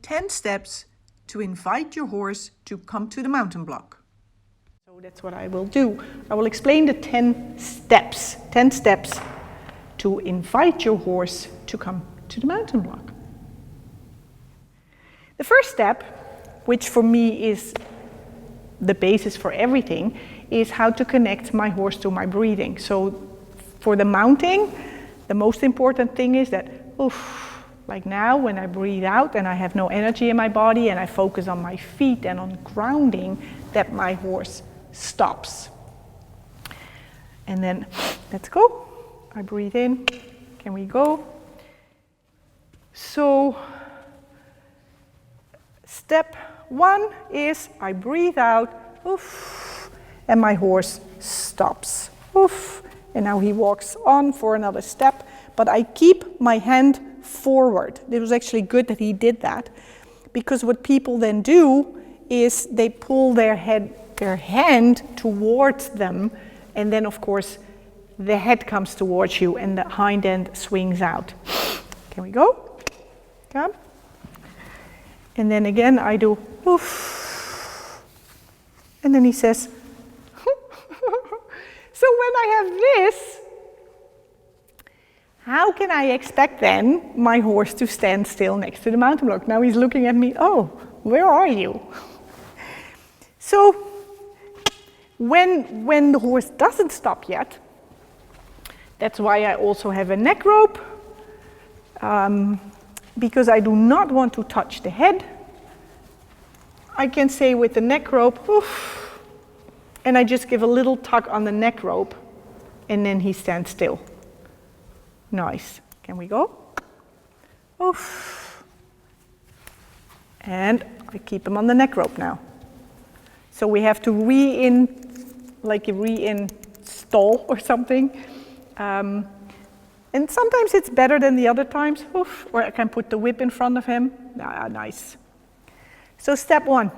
10 steps to invite your horse to come to the mountain block. So that's what I will do. I will explain the 10 steps to invite your horse to come to the mountain block. The first step, which for me is the basis for everything, is how to connect my horse to my breathing. So for the mounting, the most important thing is that, like now when I breathe out and I have no energy in my body and I focus on my feet and on grounding, that my horse stops. And then let's go. I breathe in. Can we go? So step 1 is I breathe out, and my horse stops. And now he walks on for another step, but I keep my hand forward. It was actually good that he did that, because what people then do is they pull their hand towards them, and then of course the head comes towards you and the hind end swings out. Can we go? Come. And then again I do and then he says so when I have this, how can I expect then my horse to stand still next to the mountain block? Now he's looking at me, oh, where are you? So when the horse doesn't stop yet, that's why I also have a neck rope, because I do not want to touch the head. I can say with the neck rope, and I just give a little tug on the neck rope, and then he stands still. Nice. Can we go? And I keep him on the neck rope now. So we have to reinstall or something. And sometimes it's better than the other times. Or I can put the whip in front of him. Nice. So step 1.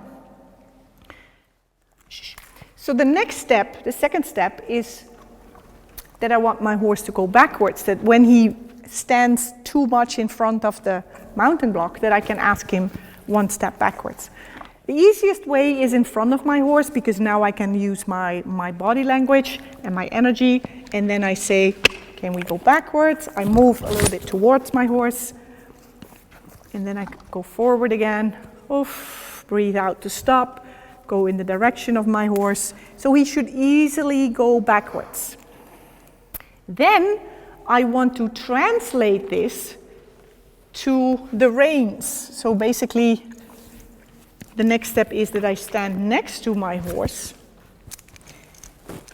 So the next step, the second step, is that I want my horse to go backwards, that when he stands too much in front of the mountain block, that I can ask him 1 step backwards. The easiest way is in front of my horse, because now I can use my body language and my energy, and then I say, can we go backwards? I move a little bit towards my horse, and then I go forward again, breathe out to stop, go in the direction of my horse, so he should easily go backwards. Then I want to translate this to the reins. So basically, the next step is that I stand next to my horse.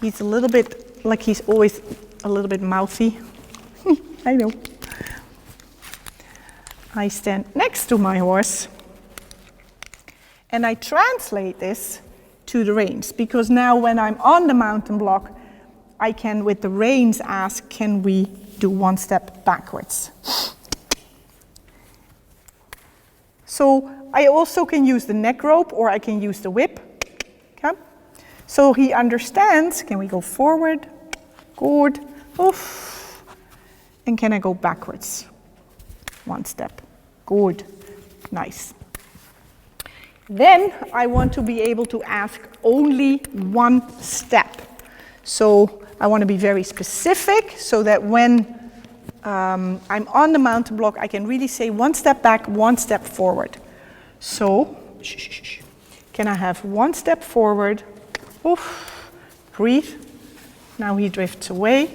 He's a little bit, like he's always a little bit mouthy. I know. I stand next to my horse, and I translate this to the reins, because now when I'm on the mountain block, I can, with the reins, ask, can we do 1 step backwards? So I also can use the neck rope, or I can use the whip. Okay? So he understands, can we go forward? Good. And can I go backwards? 1 step. Good. Nice. Then I want to be able to ask only 1 step. So I want to be very specific, so that when I'm on the mountain block, I can really say 1 step back, 1 step forward. So, can I have 1 step forward? Breathe. Now he drifts away.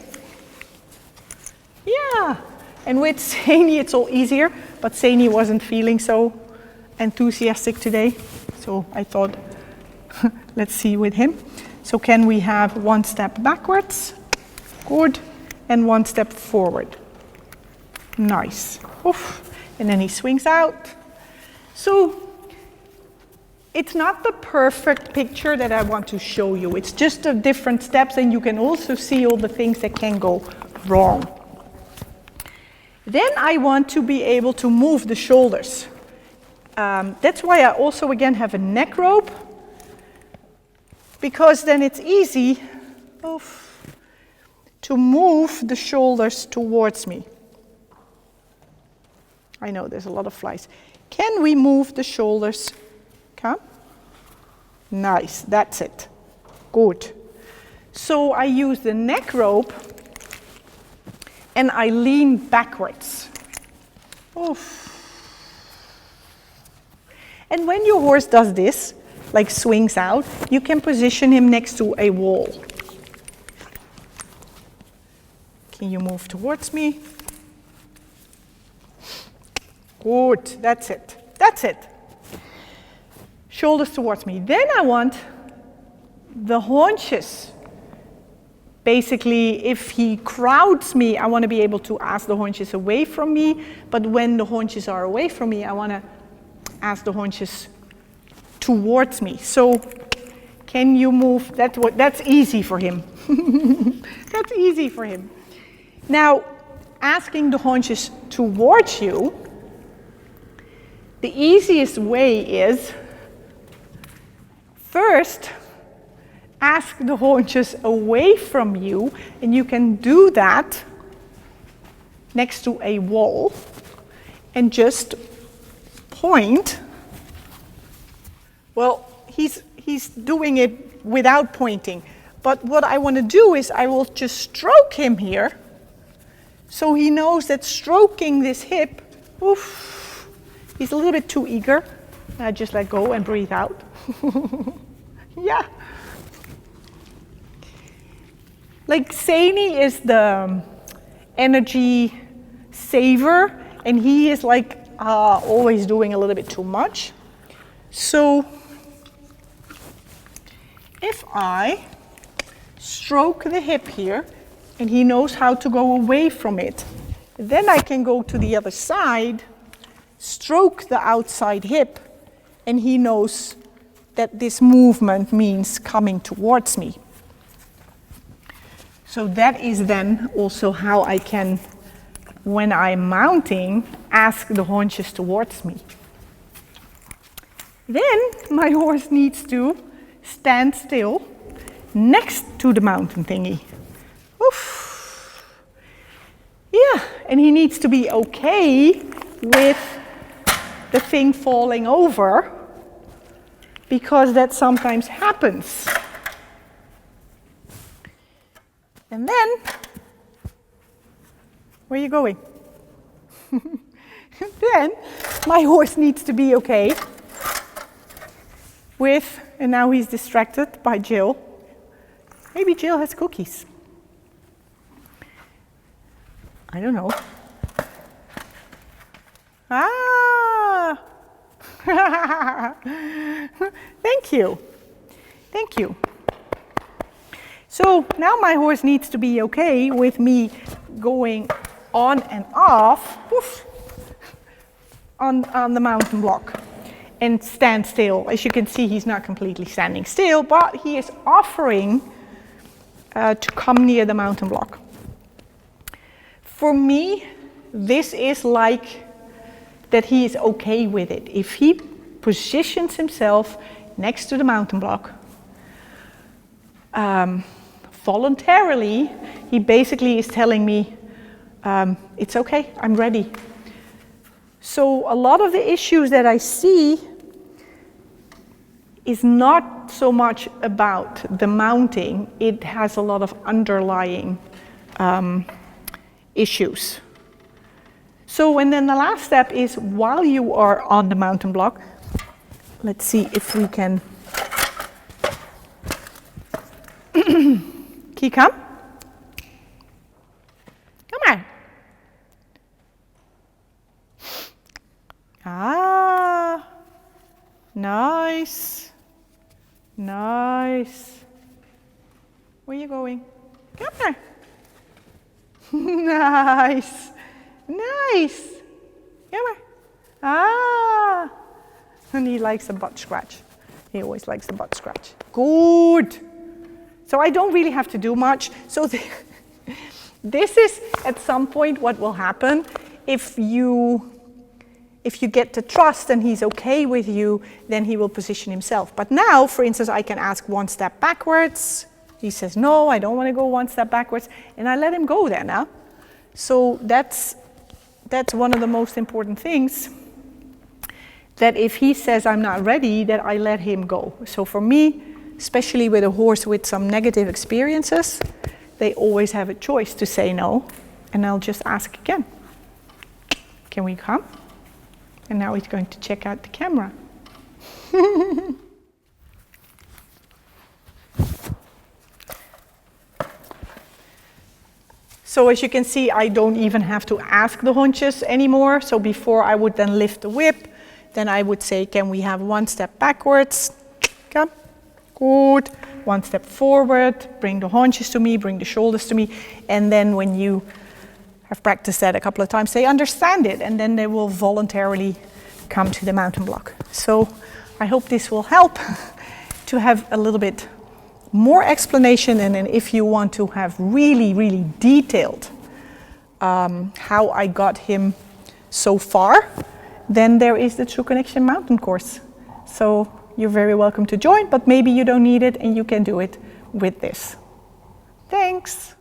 Yeah. And with Saini it's all easier, but Saini wasn't feeling so enthusiastic today, so I thought, let's see with him. So can we have 1 step backwards? Good. And 1 step forward. Nice. And then he swings out. So it's not the perfect picture that I want to show you. It's just the different steps, and you can also see all the things that can go wrong. Then I want to be able to move the shoulders. That's why I also again have a neck rope, because then it's easy to move the shoulders towards me. I know there's a lot of flies. Can we move the shoulders? Come. Nice, that's it. Good. So I use the neck rope and I lean backwards. Oof. And when your horse does this, like swings out, you can position him next to a wall. Can you move towards me? Good, that's it. That's it. Shoulders towards me. Then I want the haunches. Basically, if he crowds me, I want to be able to ask the haunches away from me. But when the haunches are away from me, I want to ask the haunches towards me. So, can you move? That's easy for him. That's easy for him. Now, asking the haunches towards you, the easiest way is first ask the haunches away from you, and you can do that next to a wall and just point. Well, he's doing it without pointing, but what I want to do is I will just stroke him here so he knows that stroking this hip, oof, he's a little bit too eager. I just let go and breathe out. Yeah. Like Saini is the energy saver, and he is like always doing a little bit too much. So if I stroke the hip here, and he knows how to go away from it, then I can go to the other side, stroke the outside hip, and he knows that this movement means coming towards me. So that is then also how I can, when I'm mounting, ask the haunches towards me. Then my horse needs to stand still next to the mountain thingy. Oof. Yeah, and he needs to be okay with the thing falling over, because that sometimes happens. And then, where are you going? Then my horse needs to be okay with, and now he's distracted by Jill. Maybe Jill has cookies. I don't know. Ah! Thank you. Thank you. So now my horse needs to be okay with me going on and off woof, on the mountain block and stand still. As you can see, he's not completely standing still, but he is offering to come near the mountain block. For me, this is like that he is okay with it. If he positions himself next to the mountain block, voluntarily, he basically is telling me, it's okay, I'm ready. So a lot of the issues that I see is not so much about the mounting, it has a lot of underlying issues. So, and then the last step is, while you are on the mountain block, let's see if we can. Can you come? Come on. Ah, nice. Nice. Where are you going? Come on. Nice. Nice. Come on. Ah. And he likes a butt scratch. He always likes the butt scratch. Good. So I don't really have to do much. So this is at some point what will happen if you get the trust and he's okay with you, then he will position himself. But now, for instance, I can ask one step backwards. He says, no, I don't want to go one step backwards. And I let him go there now. So that's one of the most important things. that if he says I'm not ready, that I let him go. So for me, especially with a horse with some negative experiences, they always have a choice to say no, and I'll just ask again. Can we come? And now he's going to check out the camera. So as you can see, I don't even have to ask the haunches anymore. So before I would then lift the whip, then I would say, can we have one step backwards? Come. Good. One step forward, bring the haunches to me, bring the shoulders to me. And then when you have practiced that a couple of times, they understand it, and then they will voluntarily come to the mountain block. So I hope this will help to have a little bit more explanation, and then if you want to have really, really detailed how I got him so far, then there is the True Connection mountain course. So you're very welcome to join, but maybe you don't need it and you can do it with this. Thanks.